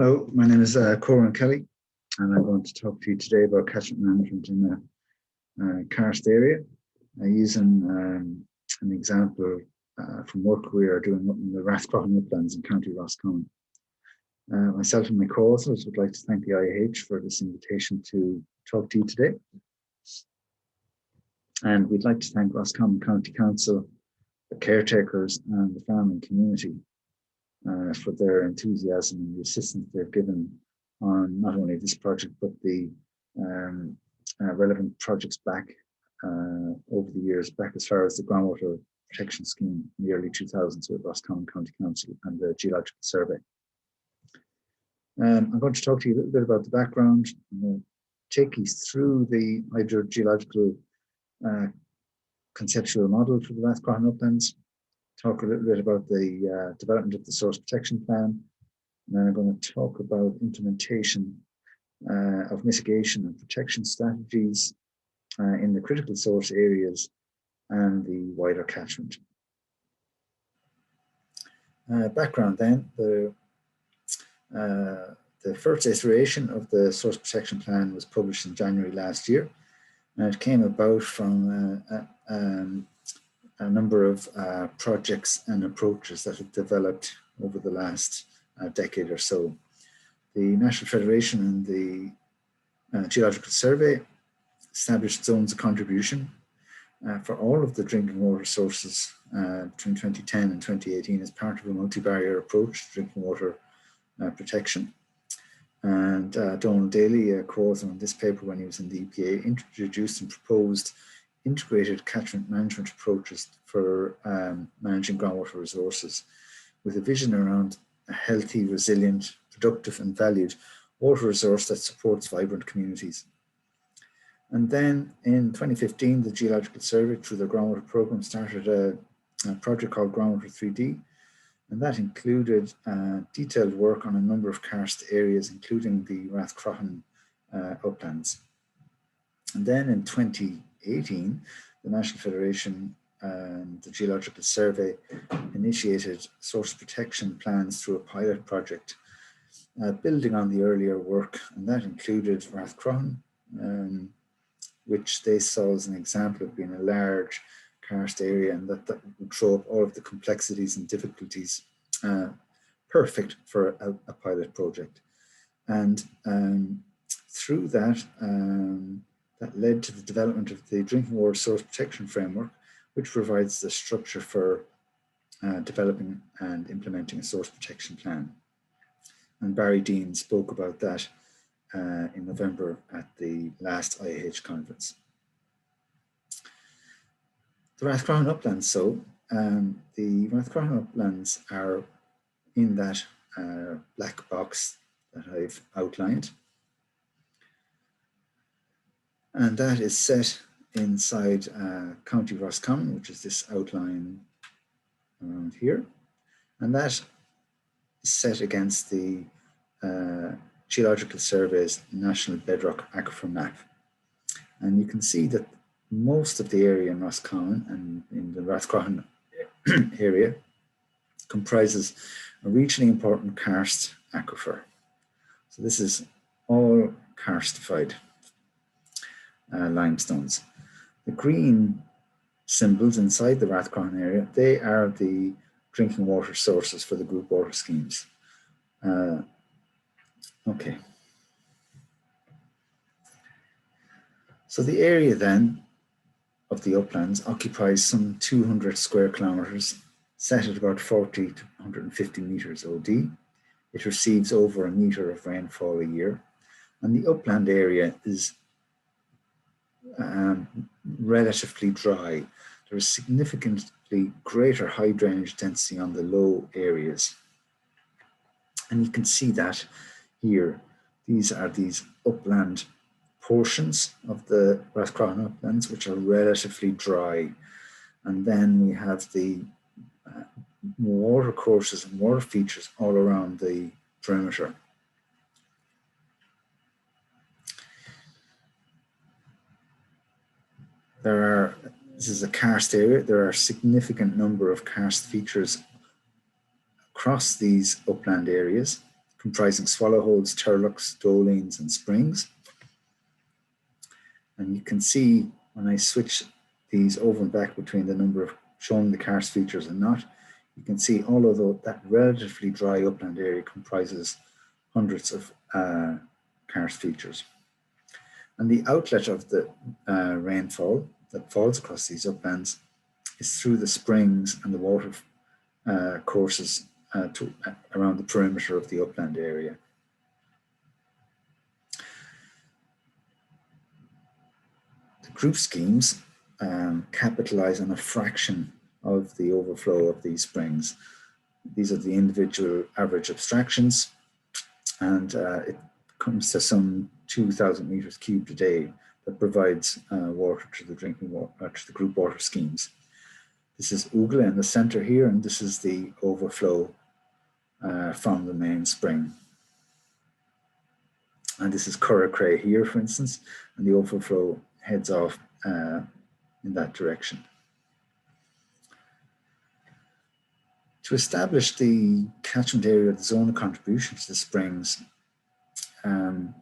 Hello, my name is Coran Kelly, and I'm going to talk to you today about catchment management in the karst area, using an example from work we are doing up in the Rathcroghan Uplands in County Roscommon. Myself and my co-authors would like to thank the IAH for this invitation to talk to you today. And we'd like to thank Roscommon County Council, the caretakers and the farming community for their enthusiasm and the assistance they've given on not only this project, but the relevant projects back over the years, back as far as the Groundwater Protection Scheme in the early 2000s with Roscommon County Council and the Geological Survey. I'm going to talk to you a little bit about the background. I'm going to take you through the hydrogeological conceptual model for the Rathcroghan Uplands, talk a little bit about the development of the source protection plan, and then I'm going to talk about implementation of mitigation and protection strategies in the critical source areas and the wider catchment. Background then, the first iteration of the source protection plan was published in January last year, and it came about from a number of projects and approaches that have developed over the last decade or so. The National Federation and the Geological Survey established zones of contribution for all of the drinking water sources between 2010 and 2018 as part of a multi-barrier approach to drinking water protection. And Donald Daly, a co-author on this paper when he was in the EPA, introduced and proposed integrated catchment management approaches for managing groundwater resources, with a vision around a healthy, resilient, productive and valued water resource that supports vibrant communities. And then in 2015, the Geological Survey, through their groundwater program, started a project called Groundwater 3D, and that included detailed work on a number of karst areas, including the Rathcroghan Uplands. And then in 2018, the National Federation and the Geological Survey initiated source protection plans through a pilot project, building on the earlier work, and that included Rathcroghan, which they saw as an example of being a large karst area, and that would throw up all of the complexities and difficulties, perfect for a pilot project. And through that, that led to the development of the Drinking Water Source Protection Framework, which provides the structure for developing and implementing a source protection plan. And Barry Dean spoke about that in November at the last IAH conference. The Rathcroghan Uplands, so the Rathcroghan Uplands are in that black box that I've outlined. And that is set inside County Roscommon, which is this outline around here. And that is set against the Geological Survey's National Bedrock Aquifer Map. And you can see that most of the area in Roscommon and in the Rathcroghan area comprises a regionally important karst aquifer. So this is all karstified limestones. The green symbols inside the Rathcroghan area, they are the drinking water sources for the group water schemes. Okay. So the area then of the uplands occupies some 200 square kilometers, set at about 40 to 150 meters OD. It receives over a meter of rainfall a year, and the upland area is relatively dry. There is significantly greater high drainage density on the low areas. And you can see that here. These are these upland portions of the Rathcroghan Uplands, which are relatively dry. And then we have the water courses and water features all around the perimeter. This is a karst area. There are a significant number of karst features across these upland areas. comprising swallowholes, turloughs, dolines, and springs. And you can see when I switch these over and back between the number of showing the karst features and not, you can see although that relatively dry upland area comprises hundreds of karst features. And the outlet of the rainfall that falls across these uplands is through the springs and the water courses around the perimeter of the upland area. The group schemes capitalize on a fraction of the overflow of these springs. These are the individual average abstractions, and it comes to some 2,000 meters cubed a day that provides water to the drinking water, to the group water schemes. This is Ugla in the center here, and this is the overflow from the main spring. And this is Curracray here, for instance, and the overflow heads off in that direction. To establish the catchment area of the zone of contribution to the springs, the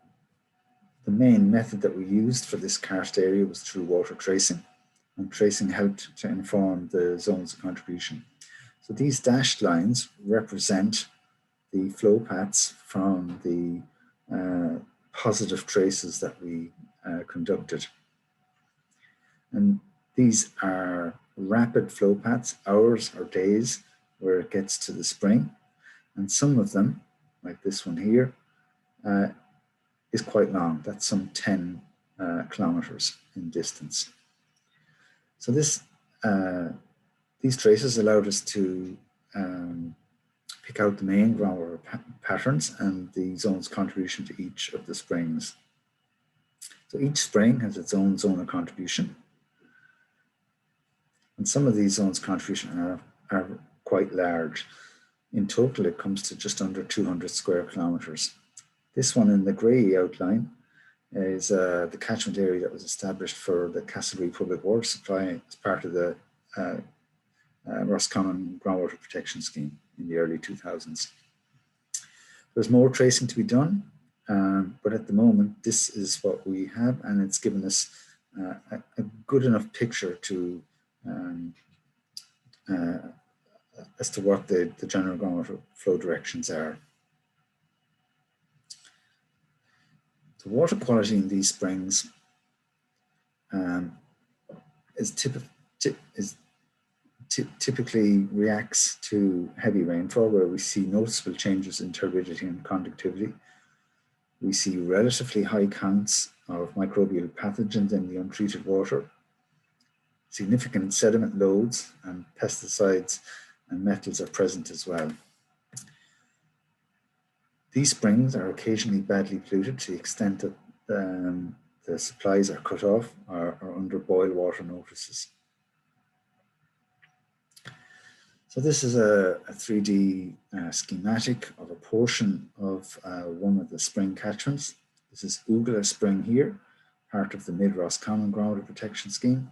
main method that we used for this karst area was through water tracing, and tracing helped to inform the zones of contribution. So these dashed lines represent the flow paths from the positive traces that we conducted. And these are rapid flow paths, hours or days, where it gets to the spring. And some of them, like this one here, is quite long. That's some 10 kilometers in distance. So this, these traces allowed us to pick out the main groundwater patterns and the zone's contribution to each of the springs. So each spring has its own zone of contribution. And some of these zones of contribution are quite large. In total, it comes to just under 200 square kilometers. This one in the grey outline is the catchment area that was established for the Castlereagh Public Water Supply as part of the Roscommon Groundwater Protection Scheme in the early 2000s. There's more tracing to be done, but at the moment, this is what we have, and it's given us a good enough picture to as to what the general groundwater flow directions are. The water quality in these springs typically reacts to heavy rainfall, where we see noticeable changes in turbidity and conductivity. We see relatively high counts of microbial pathogens in the untreated water, significant sediment loads, and pesticides and metals are present as well. These springs are occasionally badly polluted to the extent that the supplies are cut off or are under boil water notices. So this is a 3D schematic of a portion of one of the spring catchments. This is Ugla Spring here, part of the Mid-Roscommon Groundwater Protection Scheme.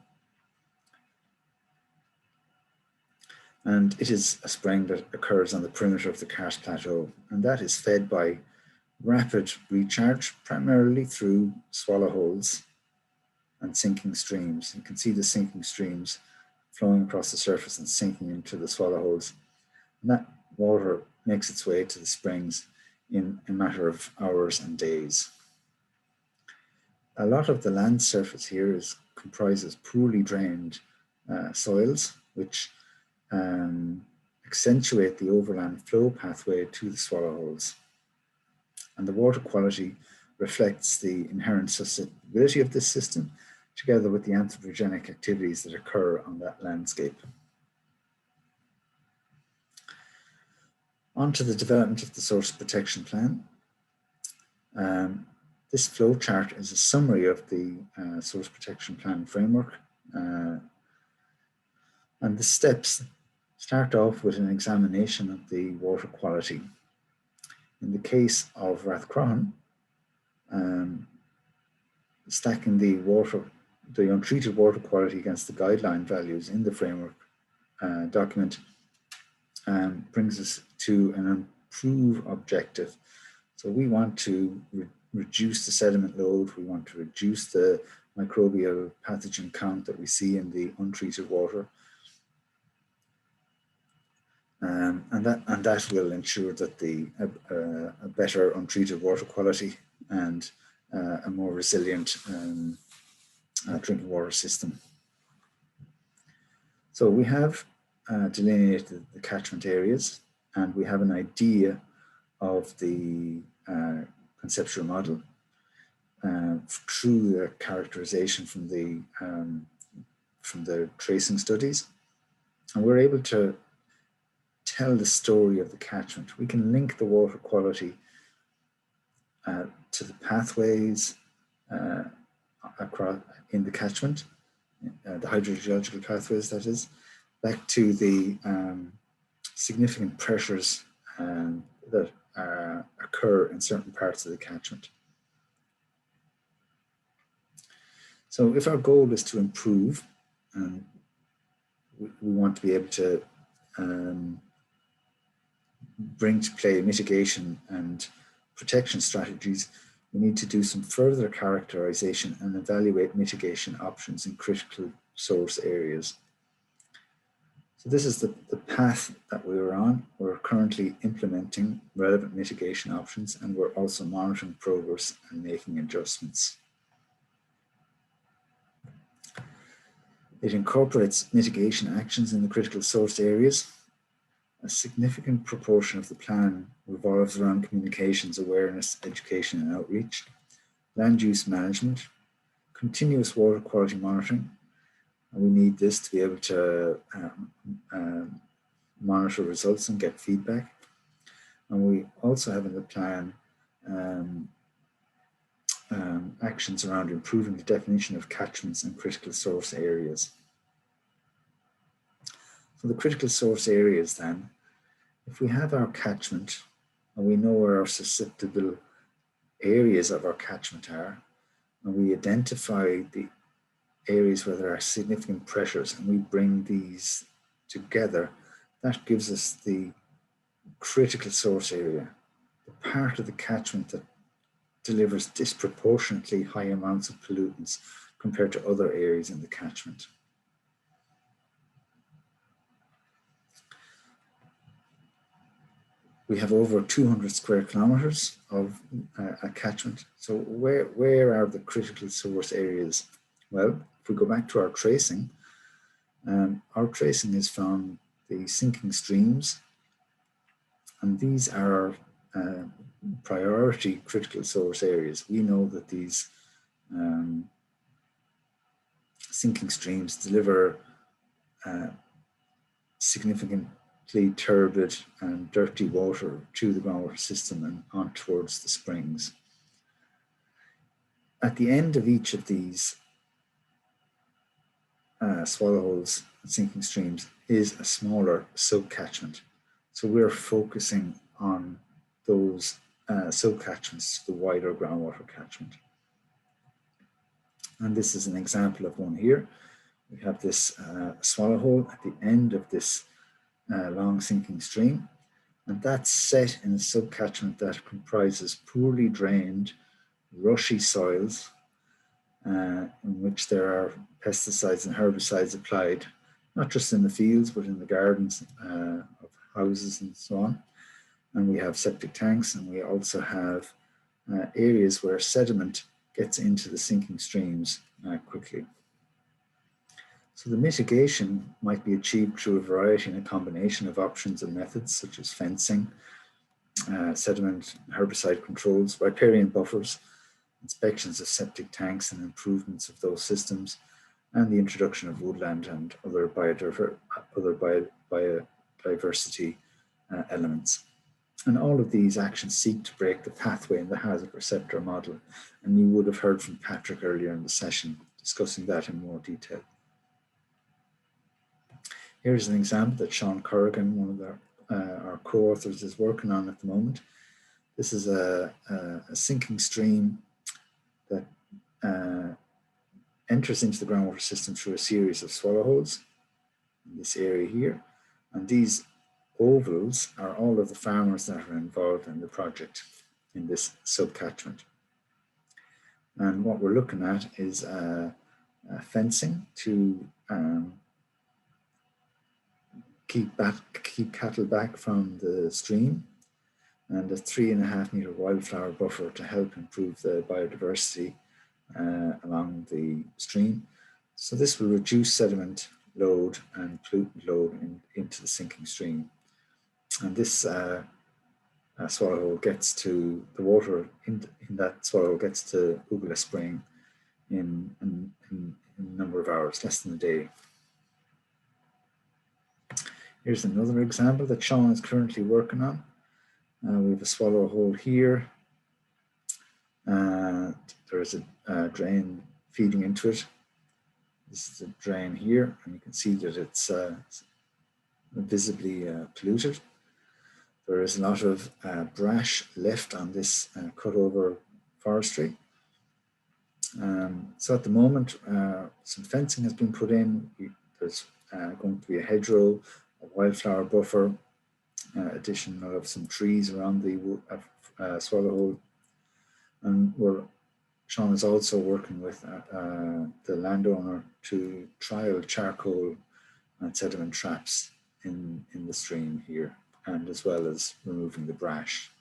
And it is a spring that occurs on the perimeter of the karst plateau, and that is fed by rapid recharge, primarily through swallow holes and sinking streams. You can see the sinking streams flowing across the surface and sinking into the swallow holes. And that water makes its way to the springs in a matter of hours and days. A lot of the land surface here comprises poorly drained soils, which accentuate the overland flow pathway to the swallow holes. And the water quality reflects the inherent susceptibility of this system, together with the anthropogenic activities that occur on that landscape. On to the development of the source protection plan. This flow chart is a summary of the source protection plan framework. And the steps start off with an examination of the water quality. In the case of Rathcroghan, stacking the untreated water quality against the guideline values in the framework document brings us to an improve objective. So we want to reduce the sediment load, we want to reduce the microbial pathogen count that we see in the untreated water. And that will ensure that a better untreated water quality and a more resilient drinking water system. So we have delineated the catchment areas, and we have an idea of the conceptual model through the characterization from the tracing studies, and we're able to tell the story of the catchment. We can link the water quality to the pathways across in the catchment, the hydrogeological pathways, that is, back to the significant pressures that occur in certain parts of the catchment. So if our goal is to improve, we want to be able to bring to play mitigation and protection strategies, we need to do some further characterization and evaluate mitigation options in critical source areas. So this is the path that we are on. We're currently implementing relevant mitigation options, and we're also monitoring progress and making adjustments. It incorporates mitigation actions in the critical source areas. A significant proportion of the plan revolves around communications, awareness, education and outreach, land use management, continuous water quality monitoring. And we need this to be able to monitor results and get feedback. And we also have in the plan actions around improving the definition of catchments and critical source areas. So the critical source areas then, if we have our catchment and we know where our susceptible areas of our catchment are, and we identify the areas where there are significant pressures and we bring these together, that gives us the critical source area, the part of the catchment that delivers disproportionately high amounts of pollutants compared to other areas in the catchment. We have over 200 square kilometers of a catchment. So where are the critical source areas? Well, if we go back to our tracing is from the sinking streams, and these are priority critical source areas. We know that these sinking streams deliver significantly turbid and dirty water to the groundwater system and on towards the springs. At the end of each of these swallow holes and sinking streams is a smaller sub-catchment. So we're focusing on those sub-catchments to the wider groundwater catchment. And this is an example of one here. We have this swallow hole at the end of this long sinking stream, and that's set in a sub-catchment that comprises poorly drained, rushy soils in which there are pesticides and herbicides applied, not just in the fields, but in the gardens of houses and so on. And we have septic tanks, and we also have areas where sediment gets into the sinking streams quickly. So the mitigation might be achieved through a variety and a combination of options and methods, such as fencing, sediment herbicide controls, riparian buffers, inspections of septic tanks and improvements of those systems, and the introduction of woodland and other biodiversity elements. And all of these actions seek to break the pathway in the hazard receptor model. And you would have heard from Patrick earlier in the session discussing that in more detail. Here's an example that Sean Corrigan, one of our co-authors, is working on at the moment. This is a sinking stream that enters into the groundwater system through a series of swallow holes in this area here. And these ovals are all of the farmers that are involved in the project in this sub-catchment. And what we're looking at is fencing to keep cattle back from the stream, and a 3.5 meter wildflower buffer to help improve the biodiversity along the stream. So this will reduce sediment load and pollutant load into the sinking stream. And this swallow hole gets to the water in that swallow hole gets to Ugala Spring in a number of hours, less than a day. Here's another example that Sean is currently working on. We have a swallow hole here. There is a drain feeding into it. This is a drain here, and you can see that it's visibly polluted. There is a lot of brash left on this cut-over forestry. So at the moment, some fencing has been put in. There's going to be a hedgerow, a wildflower buffer, addition of some trees around the swallow hole. And Sean is also working with the landowner to trial charcoal and sediment traps in the stream here, and as well as removing the brash.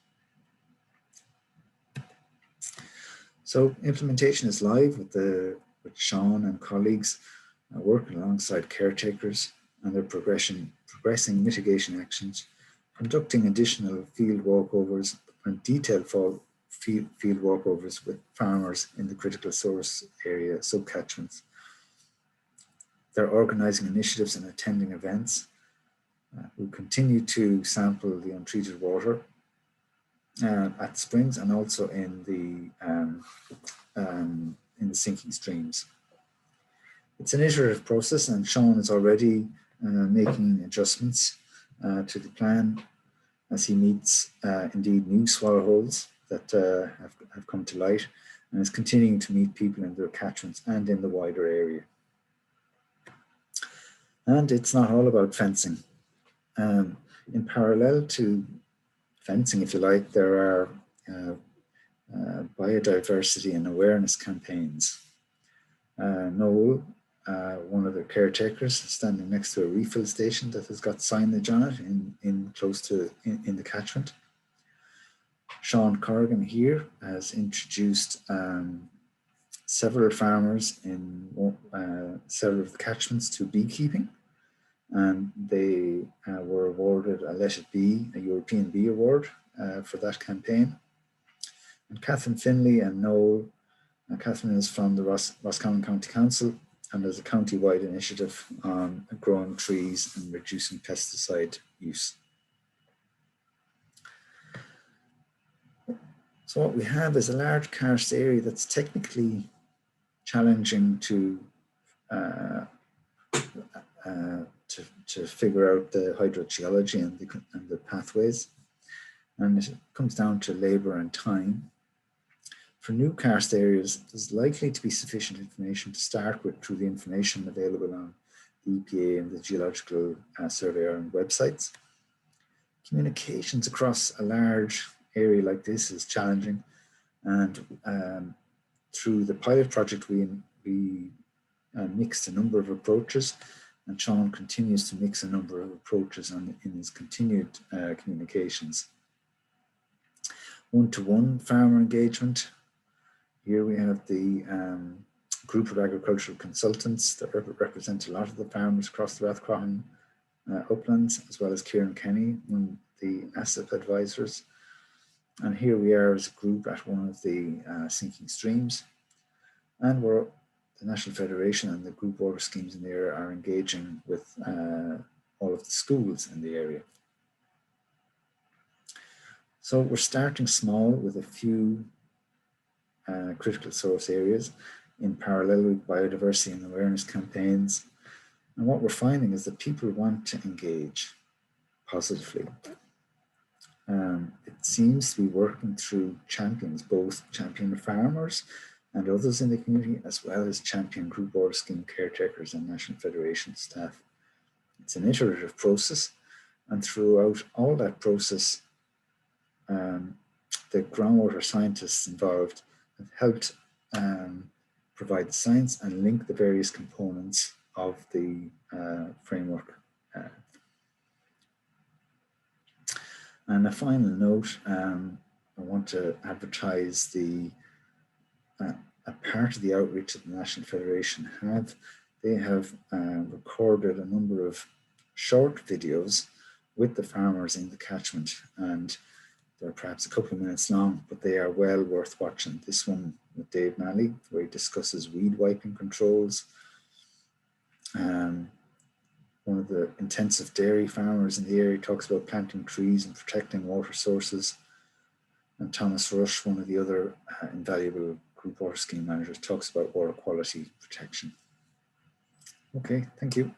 So implementation is live with Sean and colleagues working alongside caretakers, and they're progressing mitigation actions, conducting additional field walkovers and detailed field walkovers with farmers in the critical source area sub-catchments. They're organising initiatives and attending events. We continue to sample the untreated water at springs and also in the sinking streams. It's an iterative process, and Sean is already making adjustments to the plan as he meets indeed new swallow holes that have come to light, and is continuing to meet people in their catchments and in the wider area. And it's not all about fencing. In parallel to fencing, if you like, there are biodiversity and awareness campaigns. Noel, one of the caretakers, standing next to a refill station that has got signage on it in the catchment. Sean Corrigan here has introduced several farmers in several of the catchments to beekeeping, and they were awarded a Let It Be, a European Bee Award for that campaign. And Catherine Finlay and Noel, Catherine is from the Roscommon County Council, and there's a county-wide initiative on growing trees and reducing pesticide use. So what we have is a large karst area that's technically challenging to figure out the hydrogeology and the pathways, and it comes down to labour and time. For new karst areas, there's likely to be sufficient information to start with through the information available on the EPA and the Geological Survey Ireland websites. Communications across a large area like this is challenging, and through the pilot project we mixed a number of approaches, and Sean continues to mix a number of approaches in his continued communications. One-to-one farmer engagement. Here we have the group of agricultural consultants that represent a lot of the farmers across the Rathcroghan Uplands, as well as Coran Kelly, one of the asset advisors. And here we are as a group at one of the sinking streams, and the National Federation and the group water schemes in the area are engaging with all of the schools in the area. So we're starting small with a few critical source areas in parallel with biodiversity and awareness campaigns. And what we're finding is that people want to engage positively. It seems to be working through champions, both champion farmers and others in the community, as well as champion group water scheme caretakers and National Federation staff. It's an iterative process, And throughout all that process, the groundwater scientists involved have helped provide the science and link the various components of the framework. And a final note, I want to advertise the a part of the outreach that the National Federation have. They have recorded a number of short videos with the farmers in the catchment, and they're perhaps a couple of minutes long, but they are well worth watching. This one with Dave Malley, where he discusses weed wiping controls. One of the intensive dairy farmers in the area talks about planting trees and protecting water sources. And Thomas Rush, one of the other invaluable group water scheme managers, talks about water quality protection. Okay, thank you.